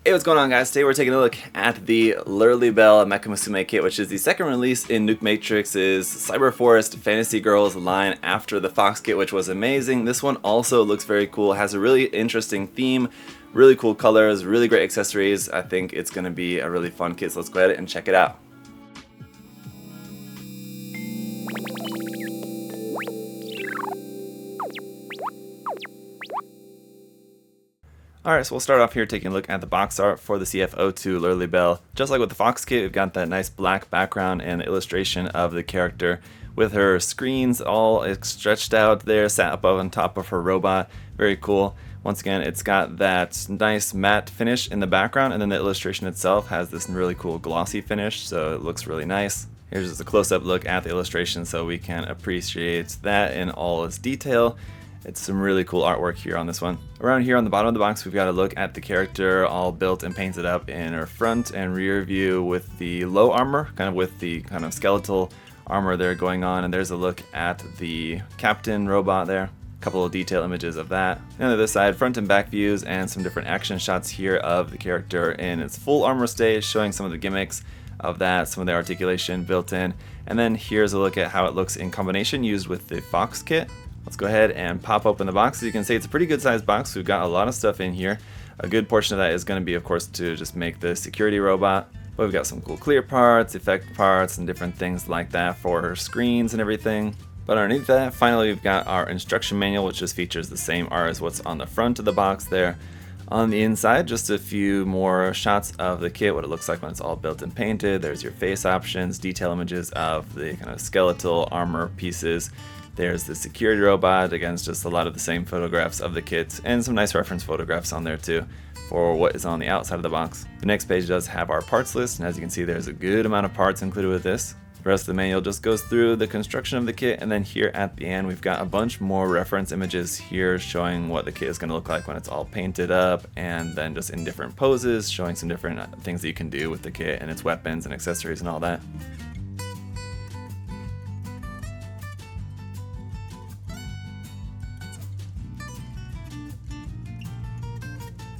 Hey, what's going on, guys? Today we're taking a look at the Lirly Bell Mecha Musume kit, which is the second release in Nuke Matrix's Cyber Forest Fantasy Girls line after the Fox kit, which was amazing. This one also looks very cool, has a really interesting theme, really cool colors, really great accessories. I think it's going to be a really fun kit, so let's go ahead and check it out. Alright, so we'll start off here taking a look at the box art for the CF-02 Lirly Bell. Just like with the Fox kit, we've got that nice black background and illustration of the character with her screens all stretched out there, sat up on top of her robot. Very cool. Once again, it's got that nice matte finish in the background, and then the illustration itself has this really cool glossy finish, so it looks really nice. Here's just a close-up look at the illustration so we can appreciate that in all its detail. It's some really cool artwork here on this one. Around here on the bottom of the box, we've got a look at the character all built and painted up in her front and rear view with the low armor, kind of with the kind of skeletal armor there going on. And there's a look at the captain robot there. A couple of detail images of that. And on the other side, front and back views and some different action shots here of the character in its full armor state, showing some of the gimmicks of that, some of the articulation built in. And then here's a look at how it looks in combination used with the Fox kit. Let's go ahead and pop open the box. As you can see, it's a pretty good sized box. We've got a lot of stuff in here. A good portion of that is going to be, of course, to just make the security robot. But we've got some cool clear parts, effect parts, and different things like that for her screens and everything. But underneath that, finally, we've got our instruction manual, which just features the same art as what's on the front of the box there. On the inside, just a few more shots of the kit, what it looks like when it's all built and painted. There's your face options, detail images of the kind of skeletal armor pieces. There's the security robot, again, it's just a lot of the same photographs of the kit, and some nice reference photographs on there too for what is on the outside of the box. The next page does have our parts list, and as you can see, there's a good amount of parts included with this. The rest of the manual just goes through the construction of the kit, and then here at the end we've got a bunch more reference images here showing what the kit is going to look like when it's all painted up, and then just in different poses showing some different things that you can do with the kit and its weapons and accessories and all that.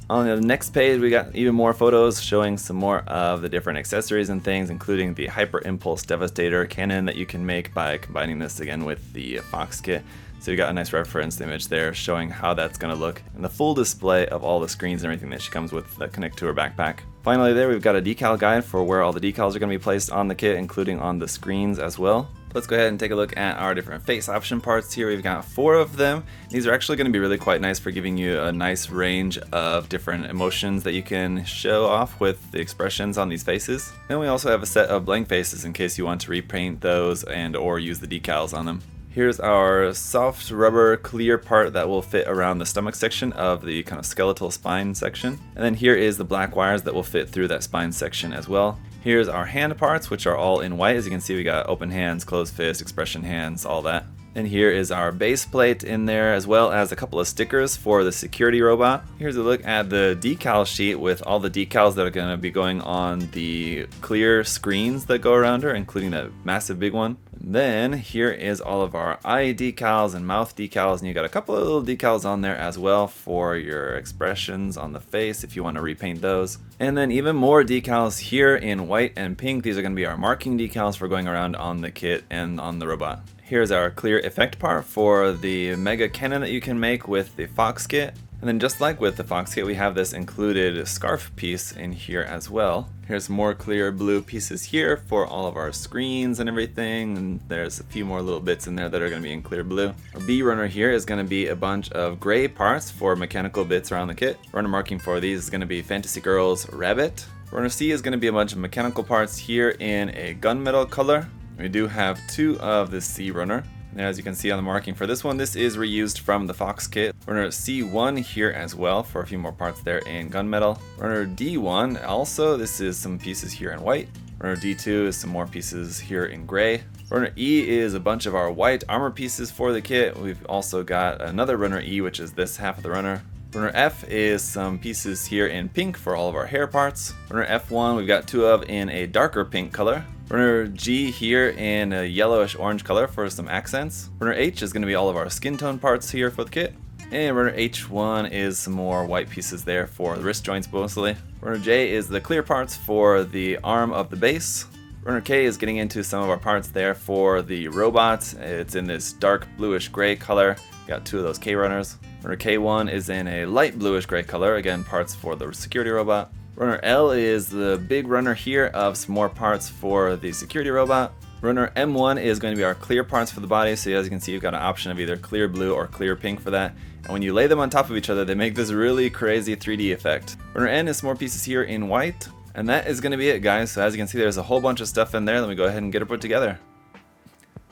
On the next page, we got even more photos showing some more of the different accessories and things, including the Hyper Impulse Devastator cannon that you can make by combining this again with the Fox kit. So you got a nice reference image there showing how that's going to look, and the full display of all the screens and everything that she comes with that connect to her backpack. Finally there, we've got a decal guide for where all the decals are going to be placed on the kit, including on the screens as well. Let's go ahead and take a look at our different face option parts here. We've got 4 of them. These are actually going to be really quite nice for giving you a nice range of different emotions that you can show off with the expressions on these faces. Then we also have a set of blank faces in case you want to repaint those and or use the decals on them. Here's our soft rubber clear part that will fit around the stomach section of the kind of skeletal spine section. And then here is the black wires that will fit through that spine section as well. Here's our hand parts, which are all in white. As you can see, we got open hands, closed fist, expression hands, all that. And here is our base plate in there, as well as a couple of stickers for the security robot. Here's a look at the decal sheet with all the decals that are going to be going on the clear screens that go around her, including that massive big one. And then here is all of our eye decals and mouth decals, and you got a couple of little decals on there as well for your expressions on the face if you want to repaint those. And then even more decals here in white and pink. These are going to be our marking decals for going around on the kit and on the robot. Here's our clear effect part for the mega cannon that you can make with the Fox kit. And then just like with the Fox kit, we have this included scarf piece in here as well. Here's more clear blue pieces here for all of our screens and everything. And there's a few more little bits in there that are going to be in clear blue. Our B runner here is going to be a bunch of gray parts for mechanical bits around the kit. Runner marking for these is going to be Fantasy Girls Rabbit. Runner C is going to be a bunch of mechanical parts here in a gunmetal color. We do have 2 of the C runner. And as you can see on the marking for this one, this is reused from the Fox kit. Runner C1 here as well for a few more parts there in gunmetal. Runner D1 also, this is some pieces here in white. Runner D2 is some more pieces here in gray. Runner E is a bunch of our white armor pieces for the kit. We've also got another Runner E, which is this half of the runner. Runner F is some pieces here in pink for all of our hair parts. Runner F1 we've got 2 of in a darker pink color. Runner G here in a yellowish orange color for some accents. Runner H is going to be all of our skin tone parts here for the kit. And runner H1 is some more white pieces there for the wrist joints mostly. Runner J is the clear parts for the arm of the base. Runner K is getting into some of our parts there for the robot. It's in this dark bluish gray color. Got two of those K runners. Runner K1 is in a light bluish gray color. Again, parts for the security robot. Runner L is the big runner here of some more parts for the security robot. Runner M1 is going to be our clear parts for the body. So as you can see, you've got an option of either clear blue or clear pink for that. And when you lay them on top of each other, they make this really crazy 3D effect. Runner N is some more pieces here in white. And that is going to be it, guys. So as you can see, there's a whole bunch of stuff in there. Let me go ahead and get it put together.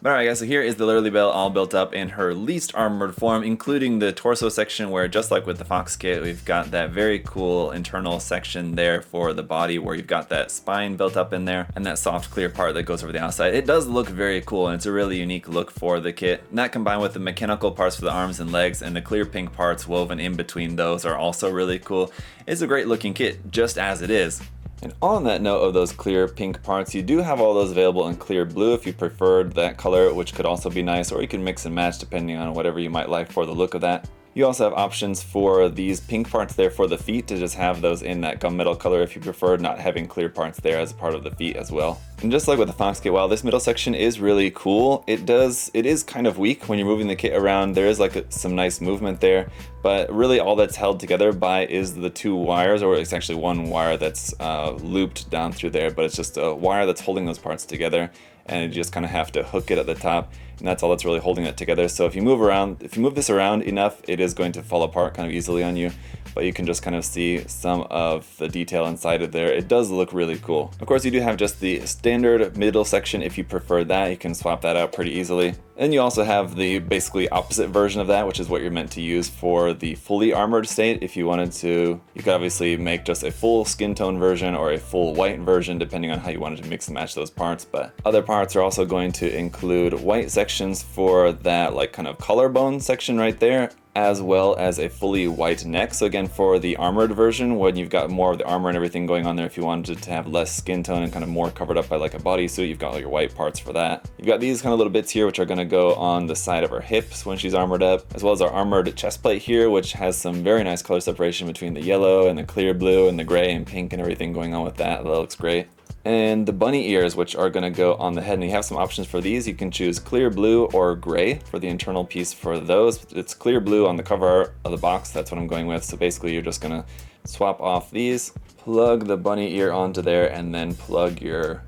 Alright guys, so here is the Lirly Bell all built up in her least armored form, including the torso section where, just like with the Fox kit, we've got that very cool internal section there for the body where you've got that spine built up in there and that soft clear part that goes over the outside. It does look very cool and it's a really unique look for the kit. And that combined with the mechanical parts for the arms and legs and the clear pink parts woven in between those are also really cool. It's a great looking kit just as it is. And on that note of those clear pink parts, you do have all those available in clear blue if you preferred that color, which could also be nice, or you can mix and match depending on whatever you might like for the look of that. You also have options for these pink parts there for the feet to just have those in that gunmetal color if you prefer, not having clear parts there as a part of the feet as well. And just like with the Fox kit, while this middle section is really cool, it is kind of weak when you're moving the kit around. There is like some nice movement there, but really all that's held together by is the two wires, or it's actually one wire that's looped down through there, but it's just a wire that's holding those parts together, and you just kind of have to hook it at the top. And that's all that's really holding it together. So if you move this around enough, it is going to fall apart kind of easily on you. But you can just kind of see some of the detail inside of there. It does look really cool. Of course, you do have just the standard middle section. If you prefer that, you can swap that out pretty easily. And you also have the basically opposite version of that, which is what you're meant to use for the fully armored state. If you wanted to, you could obviously make just a full skin tone version or a full white version, depending on how you wanted to mix and match those parts. But other parts are also going to include white sections for that like kind of collarbone section right there, as well as a fully white neck. So again, for the armored version, when you've got more of the armor and everything going on there, if you wanted to have less skin tone and kind of more covered up by like a bodysuit, you've got all your white parts for that. You've got these kind of little bits here, which are going to go on the side of her hips when she's armored up, as well as our armored chest plate here, which has some very nice color separation between the yellow and the clear blue and the gray and pink and everything going on with that. That looks great. And the bunny ears, which are going to go on the head, and you have some options for these. You can choose clear blue or gray for the internal piece for those. It's clear blue on the cover art of the box, that's what I'm going with. So basically you're just going to swap off these, plug the bunny ear onto there, and then plug your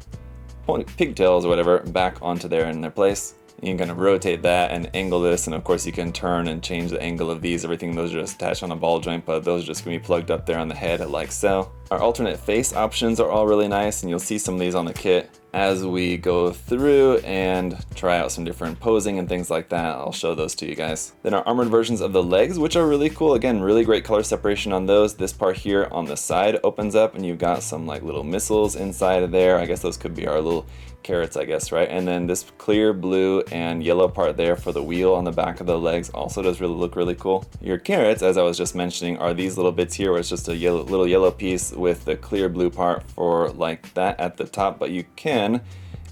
pigtails or whatever back onto there in their place. You can kind of rotate that and angle this, and of course you can turn and change the angle of these. Everything, those are just attached on a ball joint, but those are just going to be plugged up there on the head like so. Our alternate face options are all really nice, and you'll see some of these on the kit as we go through and try out some different posing and things like that. I'll show those to you guys. Then our armored versions of the legs, which are really cool. Again, really great color separation on those. This part here on the side opens up and you've got some like little missiles inside of there. I guess those could be our little carrots, I guess, right? And then this clear blue and yellow part there for the wheel on the back of the legs also does look really cool. Your carrots, as I was just mentioning, are these little bits here where it's just a little yellow piece with the clear blue part for like that at the top, but you can,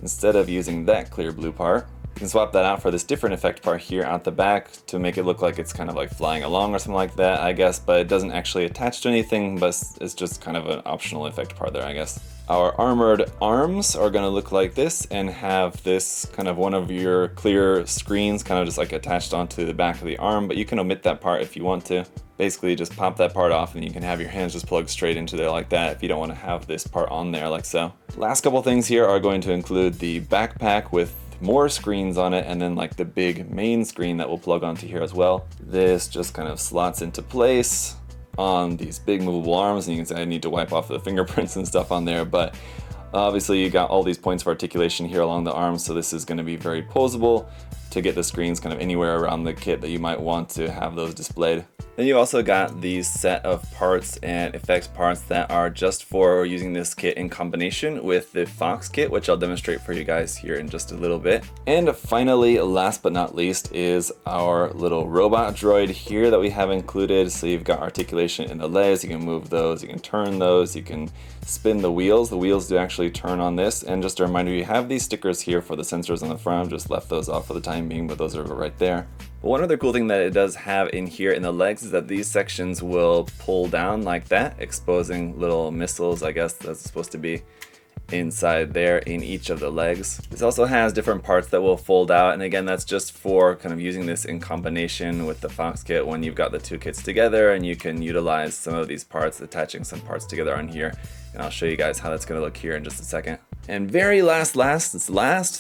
instead of using that clear blue part, you can swap that out for this different effect part here at the back to make it look like it's kind of like flying along or something like that, I guess, but it doesn't actually attach to anything, but it's just kind of an optional effect part there, I guess. Our armored arms are going to look like this and have this kind of one of your clear screens kind of just like attached onto the back of the arm, but you can omit that part if you want to. Basically just pop that part off and you can have your hands just plugged straight into there like that if you don't want to have this part on there like so. Last couple things here are going to include the backpack with more screens on it, and then like the big main screen that will plug onto here as well. This just kind of slots into place on these big movable arms, and you can see I need to wipe off the fingerprints and stuff on there, but obviously you got all these points of articulation here along the arms, so this is going to be very posable to get the screens kind of anywhere around the kit that you might want to have those displayed. Then you also got these set of parts and effects parts that are just for using this kit in combination with the Fox kit, which I'll demonstrate for you guys here in just a little bit. And finally, last but not least, is our little robot droid here that we have included. So you've got articulation in the legs, you can move those, you can turn those, you can spin the wheels. The wheels do actually turn on this. And just a reminder, you have these stickers here for the sensors on the front. I've just left those off for the time being, but those are right there. But one other cool thing that it does have in here in the legs is that these sections will pull down like that, exposing little missiles, I guess that's supposed to be inside there in each of the legs. This also has different parts that will fold out, and again that's just for kind of using this in combination with the Fox kit when you've got the two kits together, and you can utilize some of these parts, attaching some parts together on here, and I'll show you guys how that's going to look here in just a second. And very last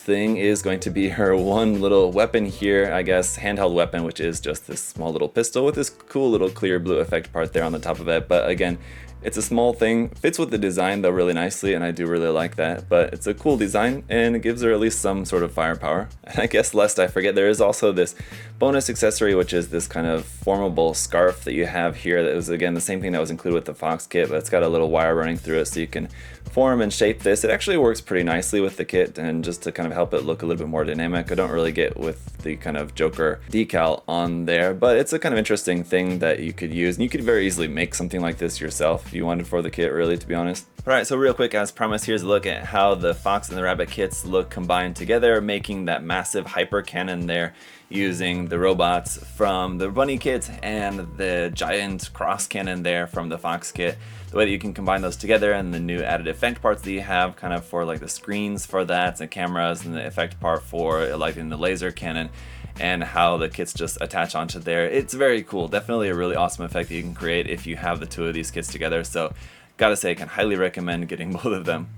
thing is going to be her one little weapon here, I guess handheld weapon, which is just this small little pistol with this cool little clear blue effect part there on the top of it. But again, it's a small thing, fits with the design though really nicely, and I do really like that. But it's a cool design, and it gives her at least some sort of firepower. And I guess lest I forget, there is also this bonus accessory, which is this kind of formable scarf that you have here. That was again the same thing that was included with the Fox kit, but it's got a little wire running through it so you can form and shape this. It actually works pretty nicely with the kit, and just to kind of help it look a little bit more dynamic. I don't really get with the kind of Joker decal on there, but it's a kind of interesting thing that you could use, and you could very easily make something like this yourself if you wanted for the kit, really, to be honest. Alright, so real quick, as promised, here's a look at how the Fox and the Rabbit kits look combined together, making that massive hyper cannon there, using the robots from the Bunny kit and the giant cross cannon there from the Fox kit. The way that you can combine those together, and the new added effect parts that you have kind of for like the screens for that, and cameras, and the effect part for like in the laser cannon, and how the kits just attach onto there. It's very cool. Definitely a really awesome effect that you can create if you have the two of these kits together. So gotta say, I can highly recommend getting both of them.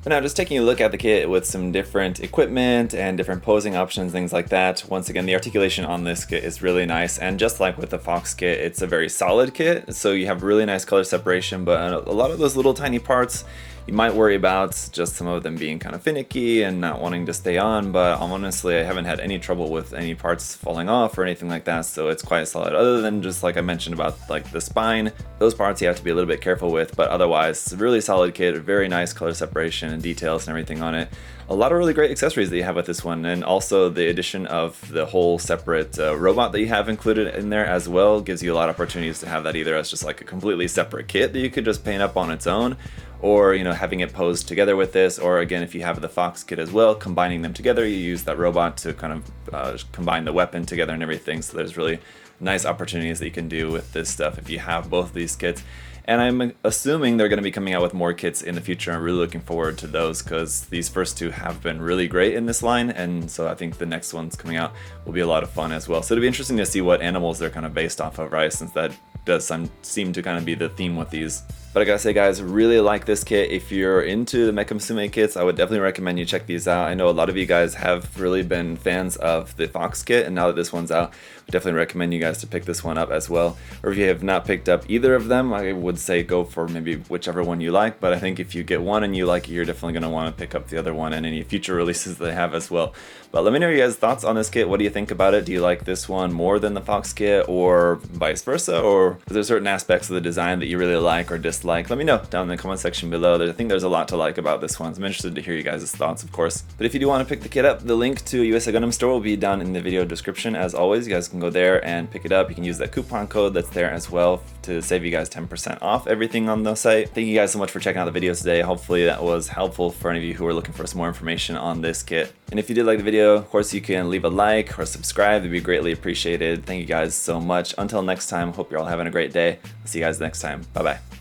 But now just taking a look at the kit with some different equipment and different posing options, things like that. Once again, the articulation on this kit is really nice, and just like with the Fox kit, it's a very solid kit, so you have really nice color separation, but a lot of those little tiny parts you might worry about just some of them being kind of finicky and not wanting to stay on, but honestly I haven't had any trouble with any parts falling off or anything like that, so it's quite solid. Other than just like I mentioned about like the spine, those parts you have to be a little bit careful with, but otherwise it's a really solid kit, very nice color separation and details and everything on it. A lot of really great accessories that you have with this one, and also the addition of the whole separate robot that you have included in there as well gives you a lot of opportunities to have that either as just like a completely separate kit that you could just paint up on its own, or you know, having it posed together with this, or again if you have the Fox kit as well, combining them together, you use that robot to kind of combine the weapon together and everything. So there's really nice opportunities that you can do with this stuff if you have both of these kits. And I'm assuming they're going to be coming out with more kits in the future. I'm really looking forward to those because these first two have been really great in this line, and so I think the next ones coming out will be a lot of fun as well. So it'll be interesting to see what animals they're kind of based off of, right, since that does seem to kind of be the theme with these. But I gotta say guys, really like this kit. If you're into the Mecha Musume kits, I would definitely recommend you check these out. I know a lot of you guys have really been fans of the Fox kit, and now that this one's out, I definitely recommend you guys to pick this one up as well. Or if you have not picked up either of them, I would say go for maybe whichever one you like, but I think if you get one and you like it, you're definitely going to want to pick up the other one and any future releases they have as well. But let me know your guys' thoughts on this kit. What do you think about it? Do you like this one more than the Fox kit, or vice versa? Or is there certain aspects of the design that you really like or dislike? Let me know down in the comment section below. I think there's a lot to like about this one, so I'm interested to hear you guys' thoughts, of course. But if you do want to pick the kit up, the link to USA Gundam Store will be down in the video description. As always, you guys can go there and pick it up. You can use that coupon code that's there as well to save you guys 10% off everything on the site. Thank you guys so much for checking out the video today. Hopefully that was helpful for any of you who are looking for some more information on this kit. And if you did like the video, of course you can leave a like or subscribe. That'd be greatly appreciated. Thank you guys so much. Until next time, hope you're all having a great day. I'll see you guys next time. Bye bye.